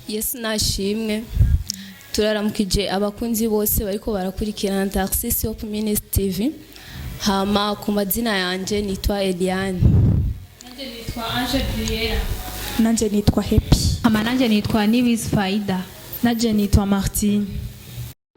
Yesu nashimwe. Turaramukije abakunzi bose bariko barakurikirana Taxis Hope Ministry TV. Hama ku mazina yanje nitwa Eliane. Nanje nitwa Ange Briera. Nanje nitwa Happy. Hama nanje nitwa Niwis Faida. Nanje nitwa Martine.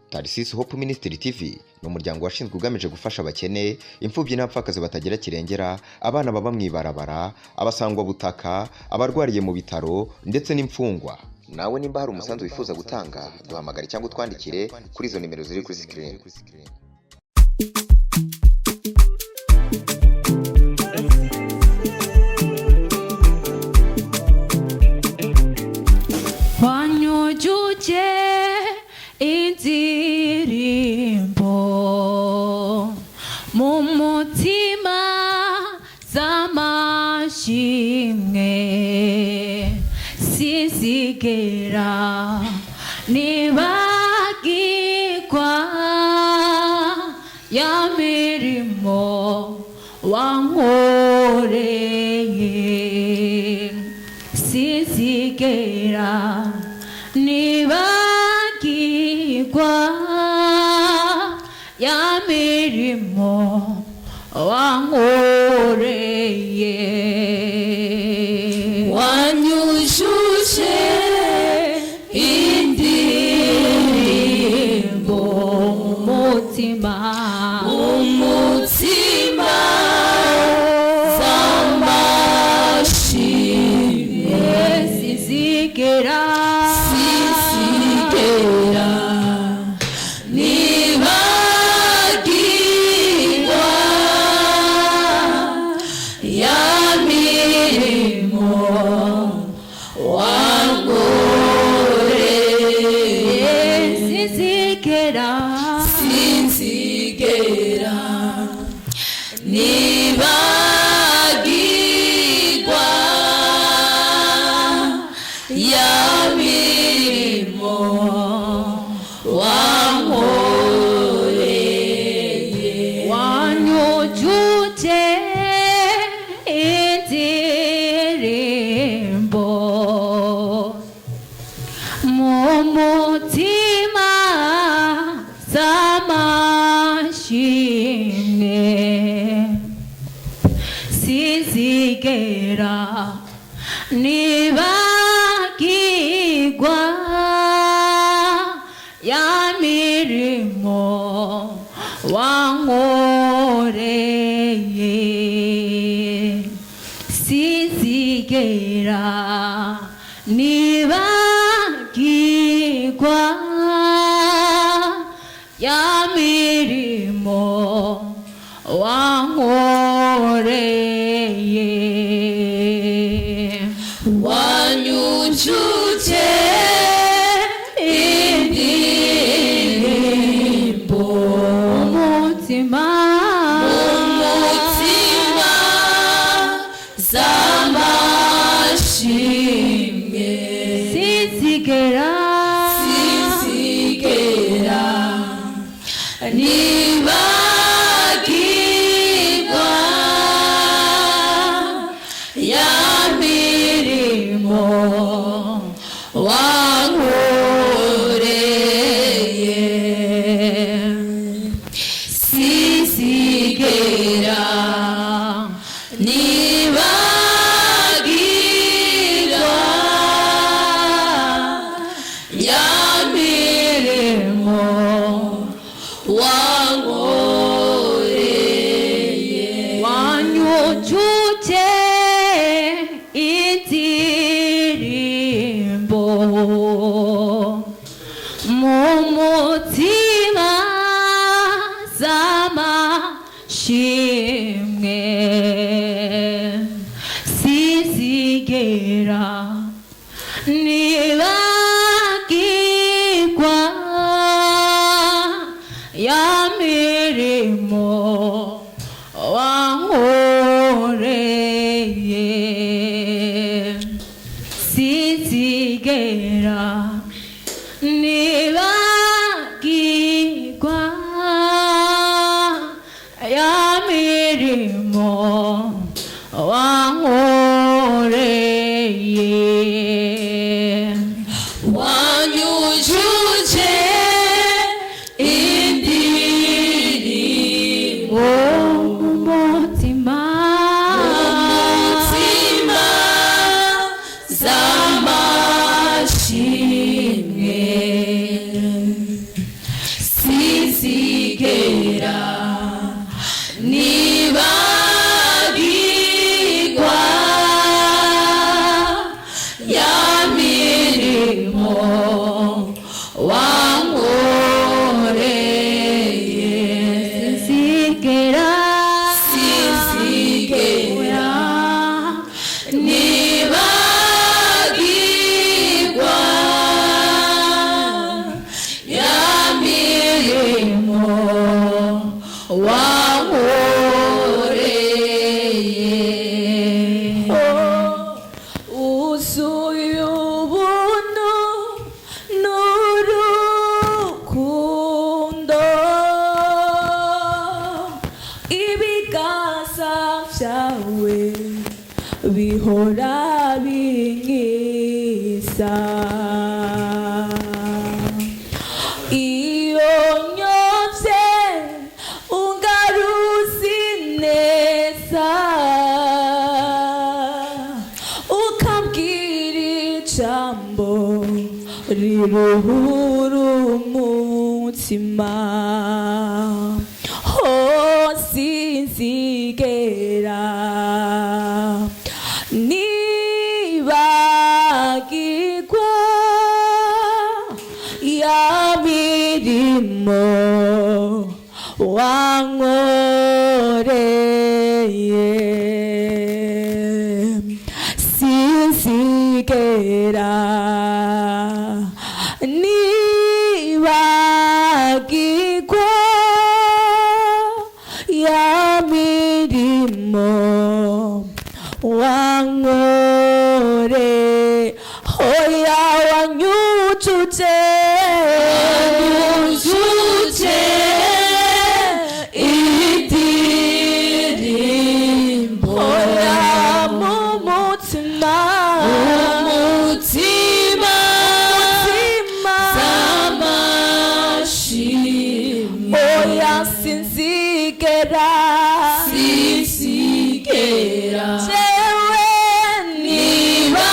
Taxis Hope Ministry TV ni umuryango washinzwe ugamije gufasha abakene, imfubyi n'abapfakazi batagira kirengera, abana baba mwibarabara, abasangwa butaka, abarwariye mu bitaro ndetse n'imfungwa. Nawe nimba hari umusanzu wifuza gutanga, duhamagare cyangwa utwandikire kuri izo nimero ziri kuri screen. Wanyujuje indirimbo mu mutima z'amashimwe sinzigera nibagirwa ya mirimo wankoreye sinzigera nibagirwa ya mirimo wankoreye wanyujuje indirimbo umutima z'amashimwe sinzigera nibagirwa ya mirimo wankoreye sinzigera nibagirwa ya mirimo wankoreye wanyujuje indirimbo mu mutima z'amashimwe sinzigera nibagirwa ya mirimo wankoreye sinzigera nibagirwa ya mirimo wankoreye wanyujuje indirimbo umutima z'amashimwe sinzigera nibagirwa ya mirimo wankoreye sinzigera nibagirwa ya mirimo wankoreye wanyujuje indirimbo mu mutima z'amashimwe sinzigera nibagirwa ya mirimo wankoreye sinzigera nibagirwa ya mirimo wankoreye wanyujuje indirimbo umutima z'amashimwe sizigera nibagirwa ya mirimo wankoreye sizigera nibagirwa ya mirimo wankoreye. uzuye ubuntu n'urukundo ibiganza byawe bihora binkisa iyo nyobye ungaruzi neza ukambwira ijambo riruhura umutima sinzigera nibagirwa ya mirimo wankoreye sinzigera nibagirwa ya mirimo wankoreye hoya wanyujuje indirimbo hoya mu mutima z'amashimwe hoya sinzigera jewe nibagirwa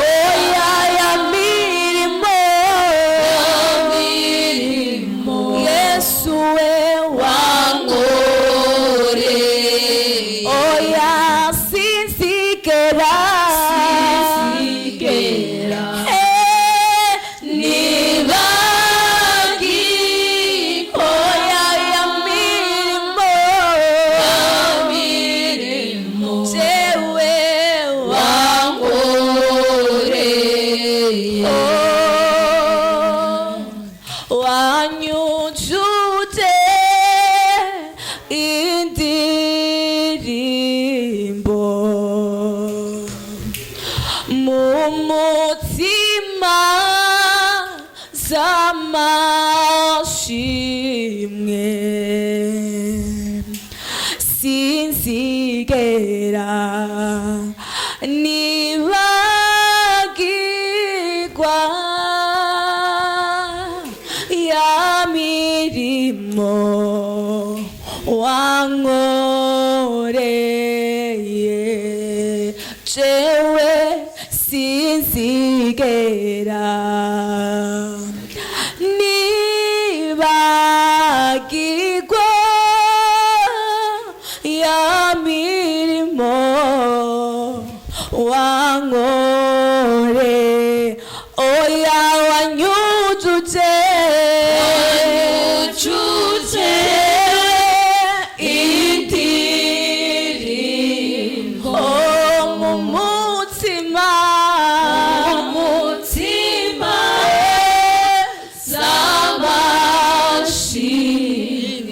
oya ya mirimo Yesu we wankoreye oya sinzigera nibagirwa oya ya mirimo jewe wankoreye wanyujuje indirimbo mu mutima z'amashimwe sinzigera nibagirwa ya mirimo wankoreye jewe sinzigera nibagirwa ya mirimo wankoreye oya wanyujuje indirimbo mu mutima z'amashimwe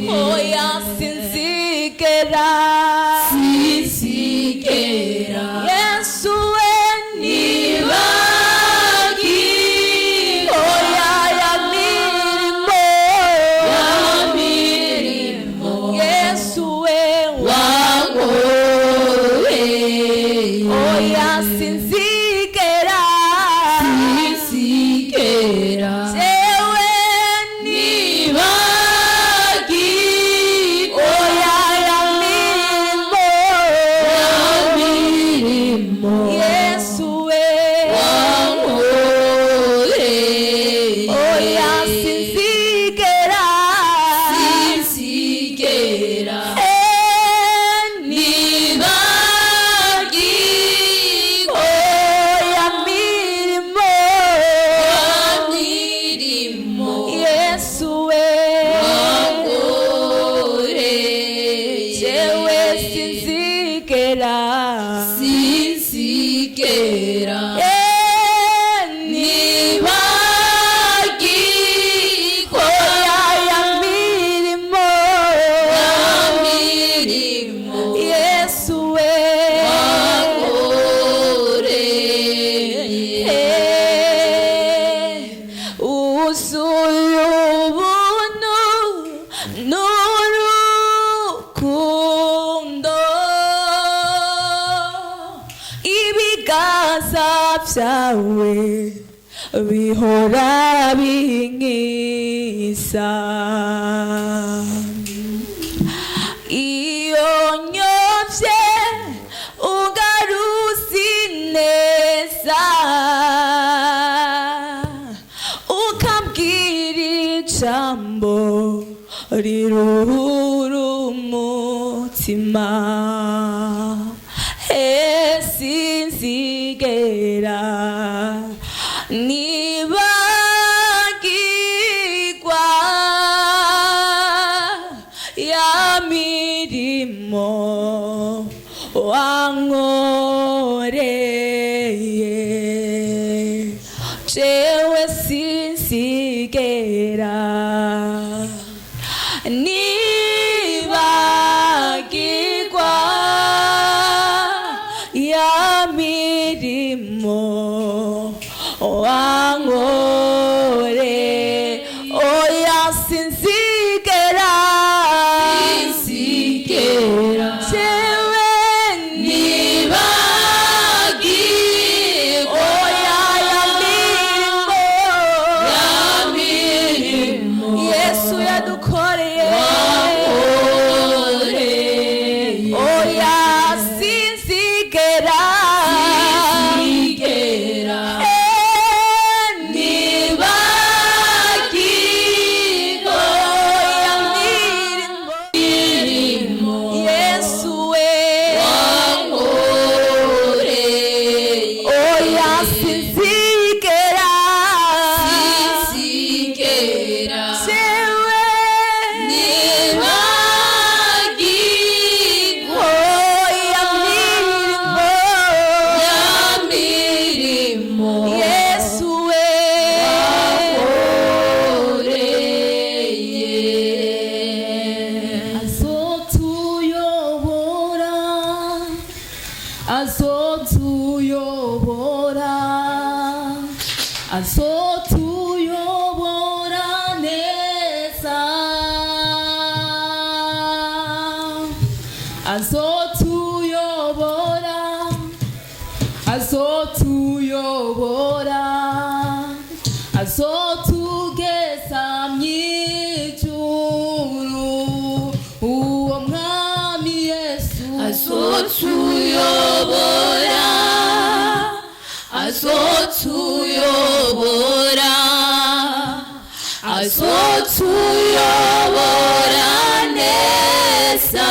vyawe bihora binkisa iyo nyovye ugaruzi neza ukambwira ijambo riruhura umutima sinzigera nibagirwa ya mirimo wankoreye jewe sinzigera nibagirwa ya mirimo wankoreye oya sinzigera jewe nibagirwa oya ya mirimo Yesu yadukoreye oya sinzigera nibagirwa ya mirimo Yesu we oya sinzigera jewe nibagirwa ya mirimo Yesu we azotuyobora neza azotugeza mw'ijuru uwo mwami Yesu azotuyobora neza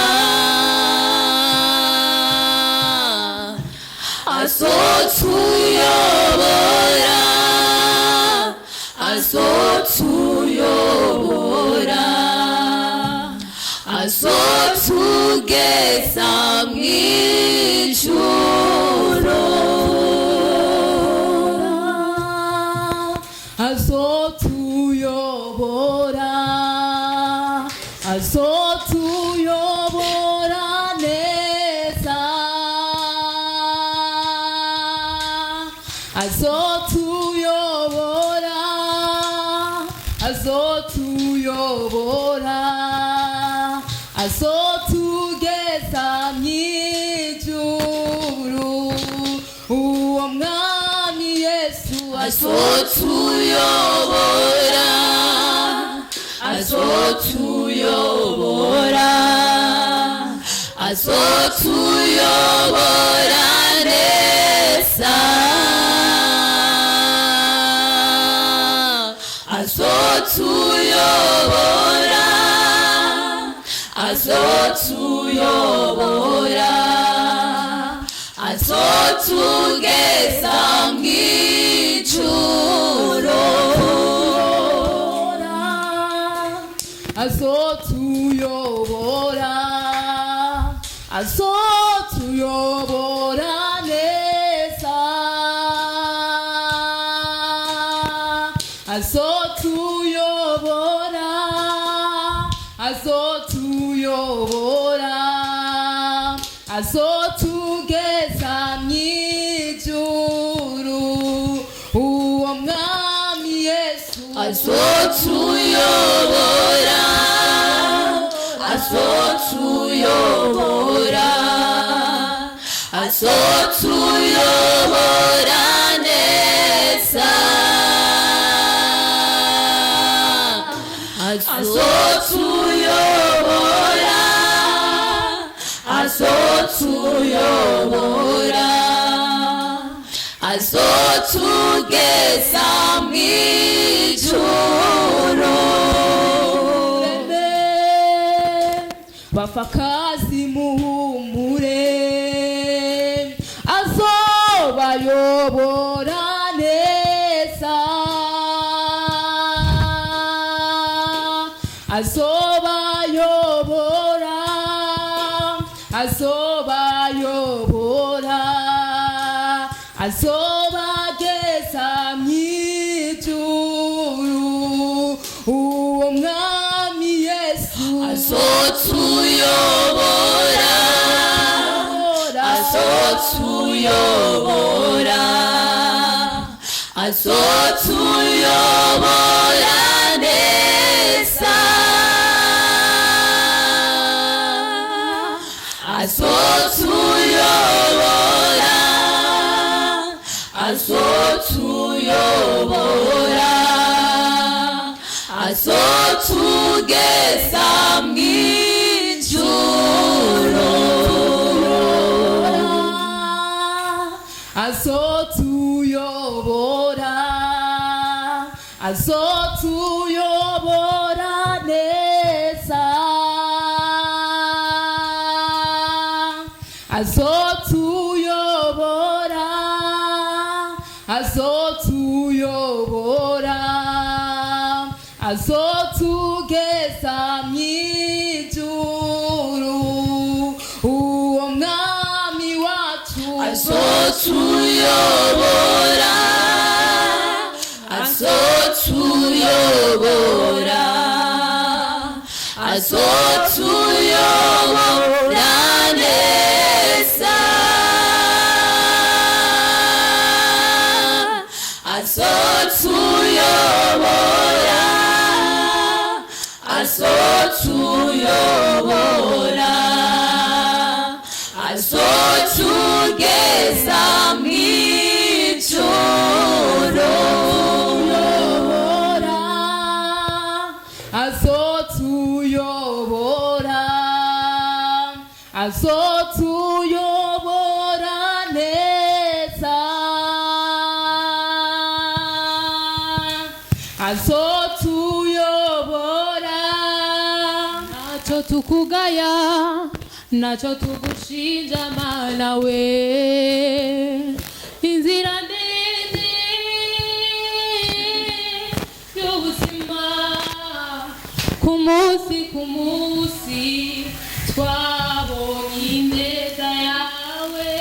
azotugeza mw'ijuru azotuyobora neza azotugeza mw'ijuru uwo mwami Yesu azotuyobora neza azotugeza mw'ijuru azotuyobora neza azotugeza mw'ijuru uwo mwami Yesu azotuyobora neza azotugeza mw'ijuru. Bapfakazi muhumure, azobayobora neza, azobayobora, azobayobora, azobageza mw'ijuru. Uwo mwami Yesu azotuyobora, azotuyobora, azotuyobora neza, azotuyobora, azotuyobora, azotugeza mw'ijuru. Azotuyobora, azotuyobora neza, azotuyobora, azotuyobora, azotugeza mw'ijuru. Uwo mwami wacu azotuyobora, azotuyobora, azotuyobora neza, azotuyobora, azotuyobora, azotugeza mw'ijuru. Azotuyobora, azotuyobora neza, azotuyobora. Nacho tukugaya, nacho tugushinja Mana we, inzira ndende y'ubuzima, ku munsi twabonye ineza yawe,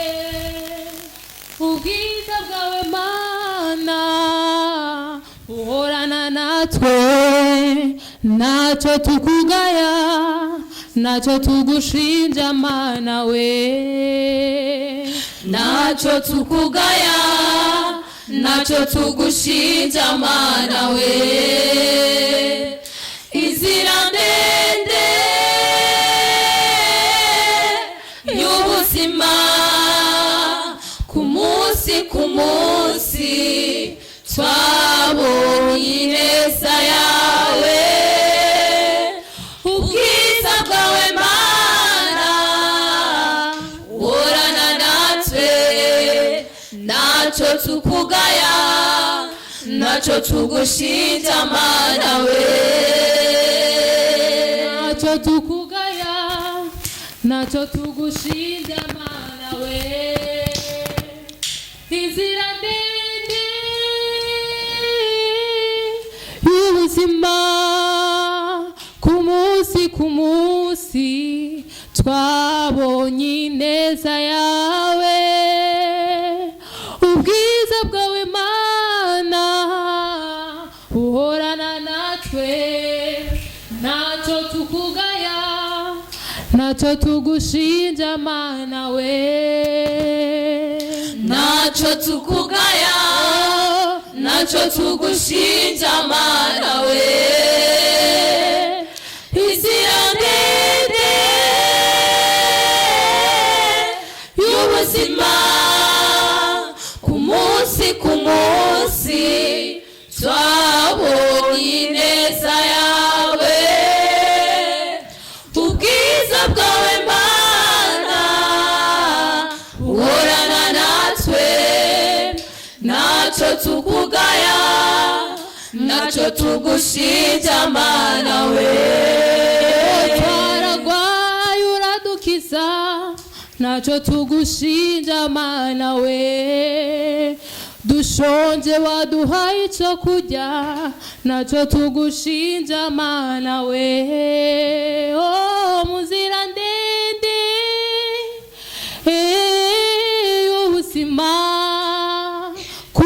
ubwiza bwawe Mana uhorana natwe. Nacho tukugaya, nacho tugushinja Mana we, nacho tukugaya, nacho tugushinja Mana we, inzira ndende y'ubuzima, ku munsi twabonye ineza yawe, ubwiza bwawe Mana uhorana natwe. Nacho tukugaya, nacho tugushinja Mana we, nacho tukugaya, nacho tugushinja Mana we, inzira ndende y'ubuzima, ku munsi twabonye ineza yawe, ubwiza bwawe Mana uhorana natwe. Nacho tukugaya, nacho tugushinja Mana we, nacho tukugaya, nacho tugushinja Mana we, inzira ndende y'ubuzima, ku munsi twabonye ineza yawe, ubwiza bwawe Mana uhorana natwe. nacho tukugaya, nacho tugushinja Mana we. Twaragwaye uradukiza, nacho tugushinja Mana we. Dushonje waduhaye ico kurya, nacho tugushinja Mana we. Oh muzira ndende ubuzima, ku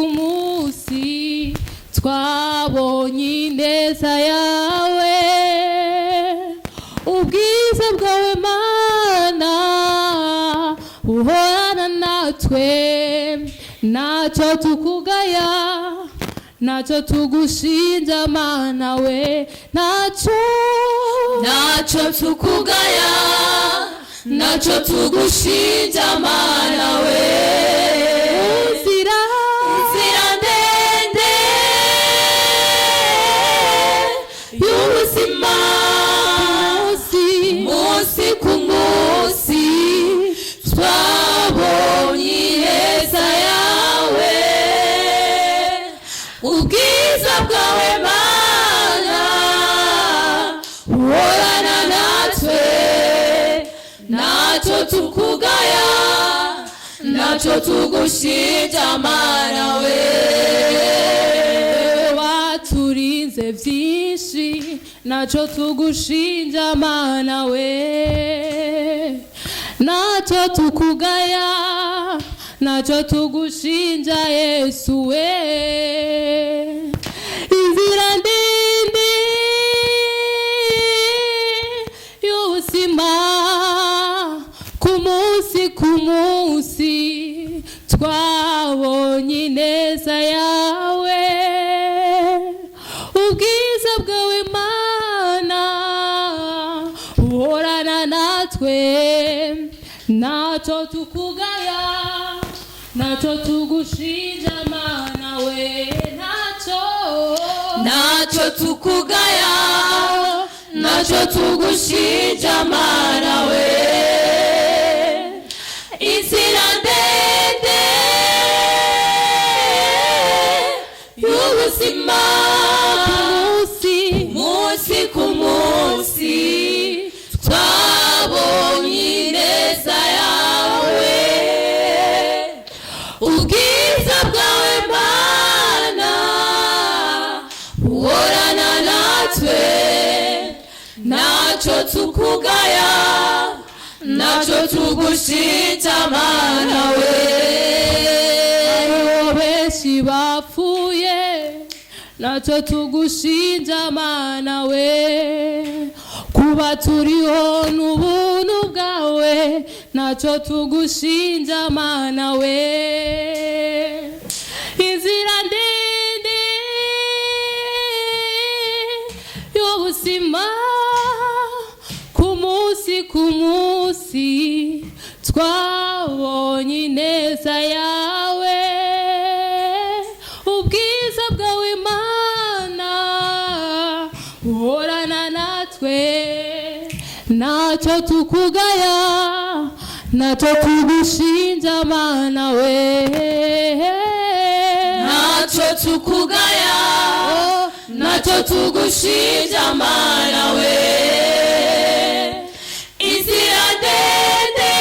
munsi twabonye ineza yawe, ubwiza bwawe Mana uhorana natwe, nacho tukugaya, nacho tugushinja Mana we. Nacho tukugaya, nacho tugushinja Mana we. Inzira ndende y'ubuzima, munsi ku munsi twabonye ineza yawe, ubwiza bwawe Mana uhorana natwe, nacho tukugaya, nacho tugushinja Mana we. Waturinze vyinshi, nacho tugushinja Mana we. Nacho tukugaya, nacho tugushinja Yesu we. Inzira ndende y'ubuzima, ku munsi twabonye ineza yawe, ubwiza bwawe Mana uhorana natwe, nacho tukugaya, nacho tugushinja Mana we. Nacho tukugaya, nacho tugushinja Mana we. Inzira ndende y'ubuzima, munsi ku munsi twabonye ineza yawe, ubwiza bwawe Mana uhorana natwe, nacho tukugaya, nacho tugushinja Mana we. Benshi bapfuye, nacho tugushinja Mana we. Kuba turiho n'ubuntu bwawe, nacho tugushinja Mana we. Inzira ndende y'ubuzima, ku munsi twabonye ineza yawe, ubwiza bwawe Mana uhorana natwe, nacho tukugaya, nacho tugushinja Mana we. Nacho tukugaya, nacho tugushinja Mana we. Inzira ndende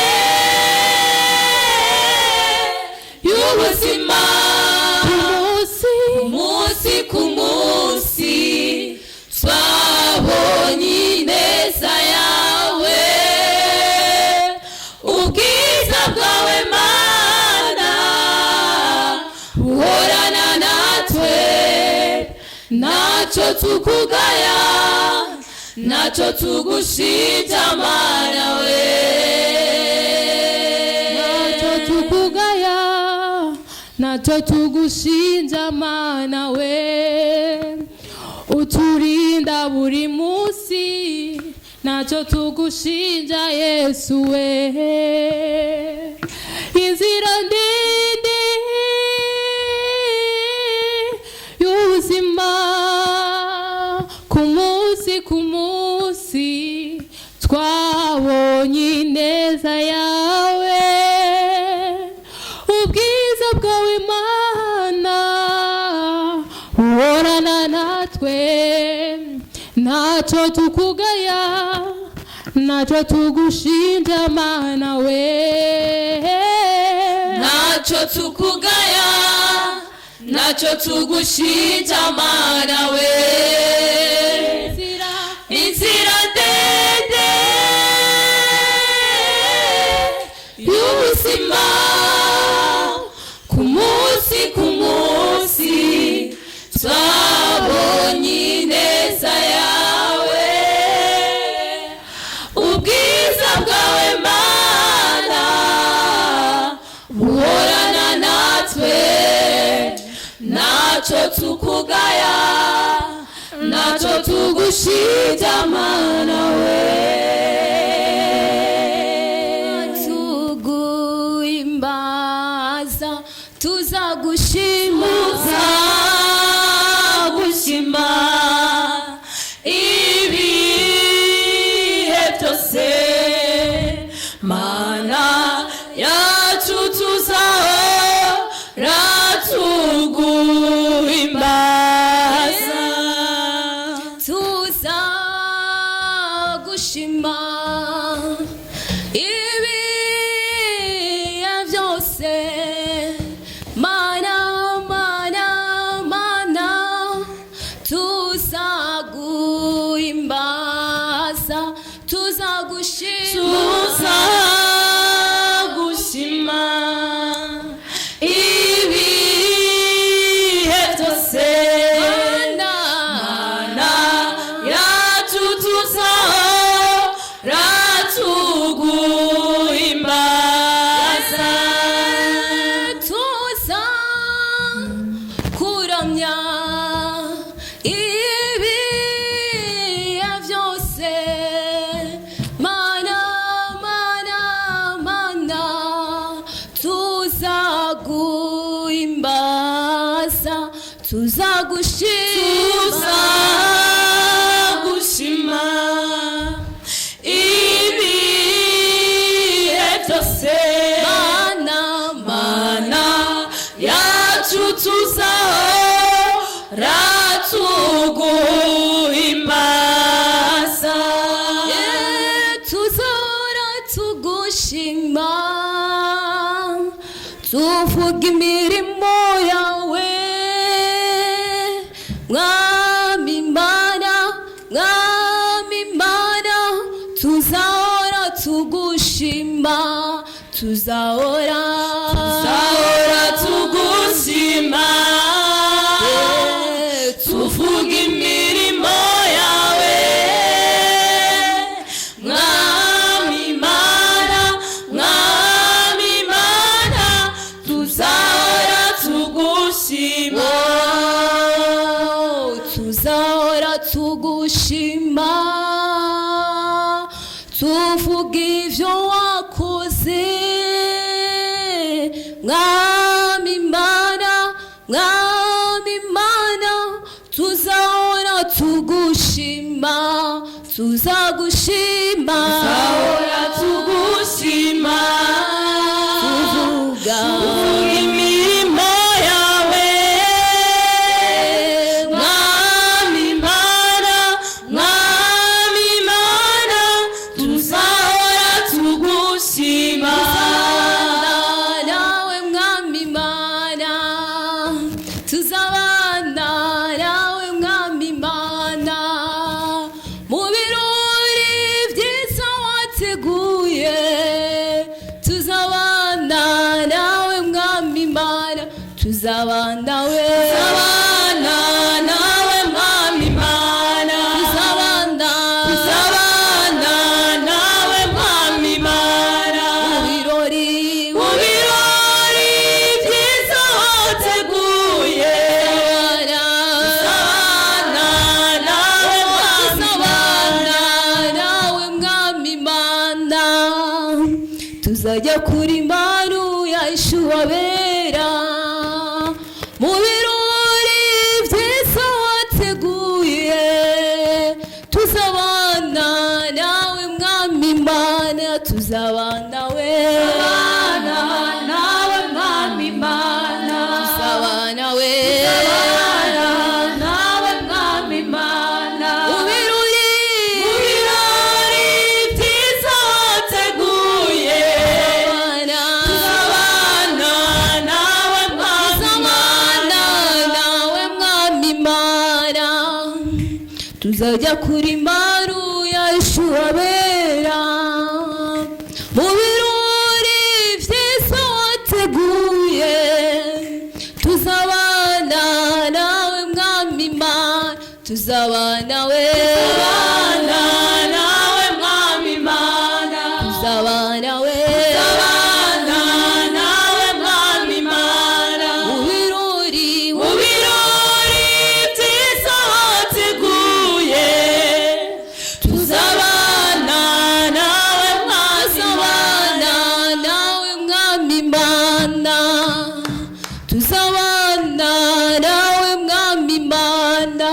y'ubuzima, munsi ku munsi twabonye ineza yawe, ubwiza bwawe Mana uhorana natwe, nacho tukugaya, nacho tugushinja Mana we. Nacho tukugaya, nacho tugushinja Mana we. Uturinda buri munsi, nacho tugushinja Yesu we. Inzira ndende y'ubuzima, ku munsi twabonye ineza yawe, ubwiza bwawe Mana natwe ntacyo tukugaya ntacyo tugushinja mana we ntacyo tukugaya ntacyo tugushinja mana we inzira ndende y'ubuzima ku munsi twabonye ineza yawe ubwiza bwawe mana buhorana natwe ntacyo tukugaya ntacyo tugushinja mana we tuguhimbaza tuzagushima ibihe byose mana yacu tuzahora tuguhimbaza tuzagushima ibihe byose mana tuzaguhimbaza tuzagushima ibihe byose mana yacu tuzahora tuguhimbaza tuzakuramya tuzagushima ibihe byose mana yacu tuzahora tuguhimbaza tuzahora tugushima tuvuga imirimo yawe mwami mana tuzahora tugushima tuzahora tugushima tuvuga imirimo yawe mwami mana tuzahora tugushima tuzahora tugushima tuvuga ivyo wakoze mwami mana tuzahora tugushima tuzagushima tuzahora tugushima tuvuga imirimo yawe mwami mana tuzahora tugushima nawe mwami mana tuzabana nawe mwami mana mu birori byiza wateguye tuzabana nawe mwami mana tuzabana nawe mwami mana tuzabana nawe mwami mana mu birori byiza wateguye tuzabana nawe mwami mana tuzajya kuri maru ya Ishuwa bera mu birori byiza wateguye tuzabana nawe mwami mana tuzabana nawe mwami mana tuzabana nawe mwami tuzajya kuri maru yacu abera mu birori byiza wateguye tuzabana nawe mwami Imana tuzabana we mwami Imana tuzabana we mwami Imana mu birori byiza wateguye tuzabana nawe mwami Imana tuzabana nawe mwami Imana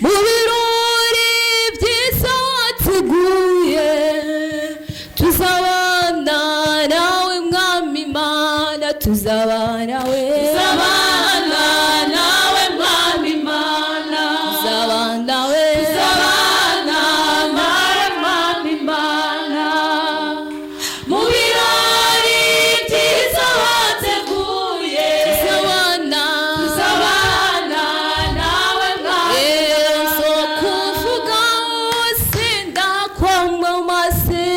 mu birori byiza wateguye tuzabana nawe mwami Imana tuzabana we mwami Imana tuzabana we mwami Imana mu birori byiza wateguye tuzabana nawe mwami so kuvuga hose ndakwamamaze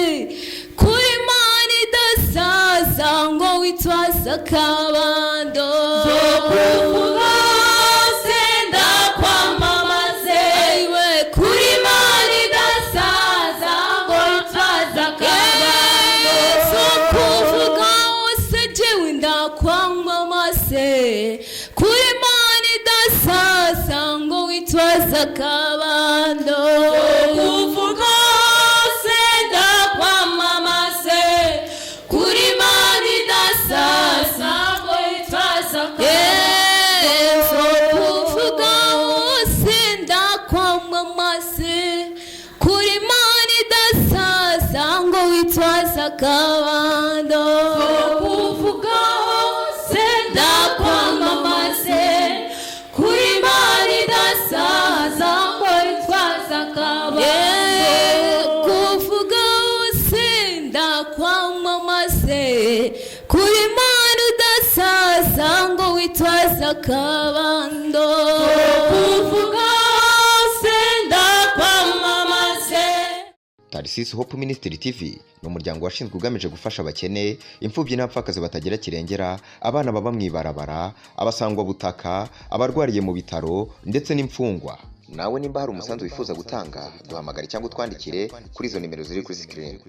kuri Imana idasaza ngo witwaze akabando kuvuga hose ndakwamamaze kuri Imana idasaza ngo witwaze akabando so kuvuga hose jewe ndakwamamaze kuri Imana idasaza ngo witwaze akabando kuvuga hose ndakwamamaze kuri Imana idasaza ngo witwaze akabando kuvuga hose ndakwamamaze kuri Imana idasaza ngo witwaze akabando kuvuga hose ndakwamamaze kuri Imana idasaza ngo witwaze akabando kuvuga hose ndakwamamaze kuri Imana idasaza ngo witwaze akabando kuvuga hose ndakwamamaze. Tarisisi Hope Ministry TV ni umuryango washinzwe ugamije gufasha abakene, imfubyi n'abapfakazi batagira kirengera, abana baba mw'ibarabara, abasangwa butaka, abarwariye mu bitaro ndetse n'imfungwa. Nawe nimba hari umusanzu wifuza gutanga, duhamagare cyangwa utwandikire kuri izo nimero ziri kuri screen.